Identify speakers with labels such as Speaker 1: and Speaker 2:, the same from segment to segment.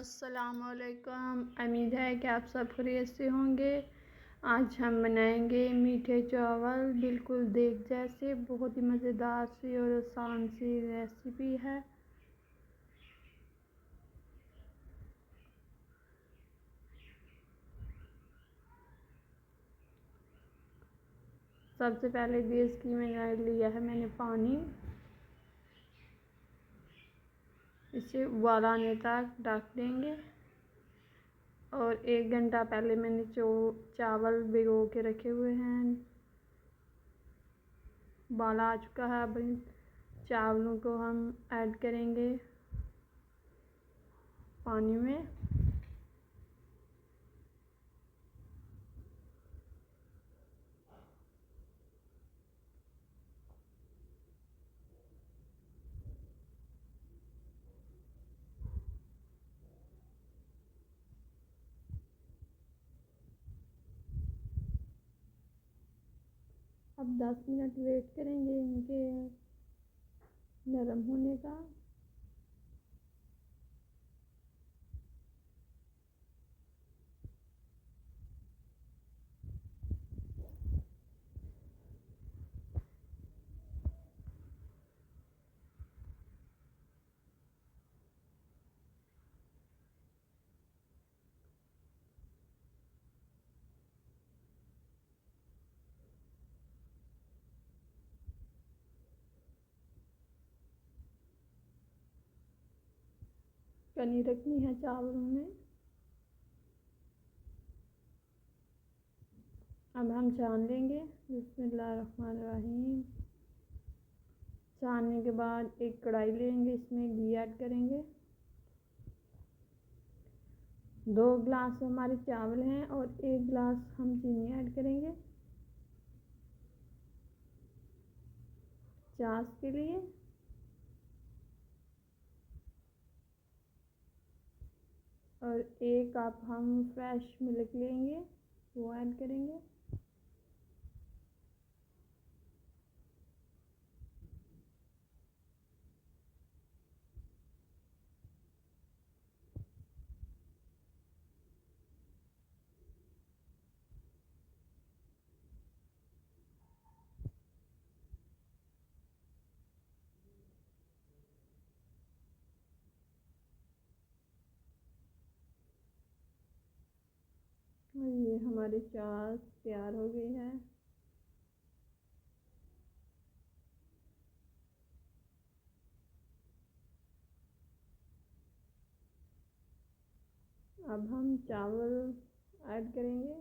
Speaker 1: अस्सलामुअलैकुम। उम्मीद है कि आप सब खैरियत से होंगे। आज हम बनाएंगे मीठे चावल, बिल्कुल देग जैसे। बहुत ही मज़ेदार सी और आसान सी रेसिपी है। सबसे पहले गैस की मैंने लिया है पानी। इसे उबाल आने तक ढक देंगे। और 1 घंटा पहले मैंने चावल भिगो के रखे हुए हैं। उबाल आ चुका है। अब इन चावलों को हम ऐड करेंगे पानी में। अब 10 मिनट वेट करेंगे इनके नरम होने का। कनी रखनी है चावलों में। अब हम छान लेंगे। बिस्मिल्लाहिर्रहमानिर्रहीम। छानने के बाद एक कढ़ाई लेंगे, इसमें घी ऐड करेंगे। 2 गिलास हमारे चावल हैं और 1 गिलास हम चीनी ऐड करेंगे छाछ के लिए। और 1 कप हम फ्रेश मिल्क लेंगे, वो ऐड करेंगे। ये हमारी छाछ तैयार हो गई है। अब हम चावल ऐड करेंगे।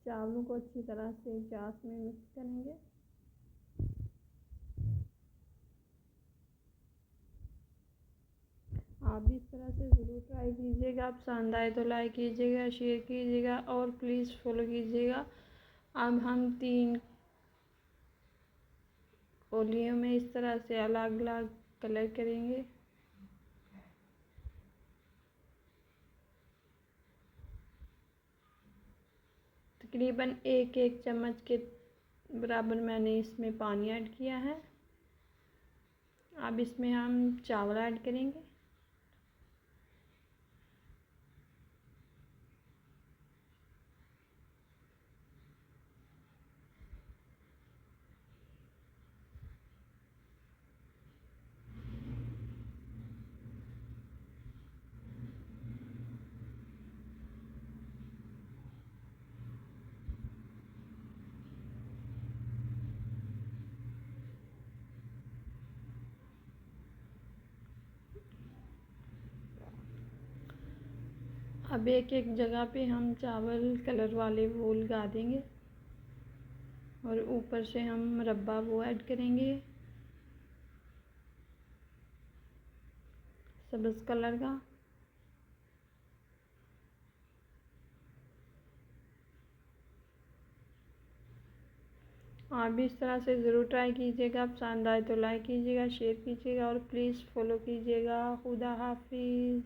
Speaker 1: चावलों को अच्छी तरह से छाछ में मिक्स करेंगे। आप भी इस तरह से ज़रूर ट्राई कीजिएगा। आप पसंद आए तो लाइक कीजिएगा, शेयर कीजिएगा और प्लीज़ फॉलो कीजिएगा। अब हम 3 कोलियों में इस तरह से अलग अलग कलर करेंगे। तकरीबन 1-1 चम्मच के बराबर मैंने इसमें पानी ऐड किया है। अब इसमें हम चावल ऐड करेंगे। अब एक एक जगह पे हम चावल कलर वाले वो लगा देंगे और ऊपर से हम मुरब्बा वो ऐड करेंगे सब्ज़ कलर का। आप भी इस तरह से ज़रूर ट्राई कीजिएगा। पसंद आए तो लाइक कीजिएगा, शेयर कीजिएगा और प्लीज़ फॉलो कीजिएगा। खुदा हाफिज़।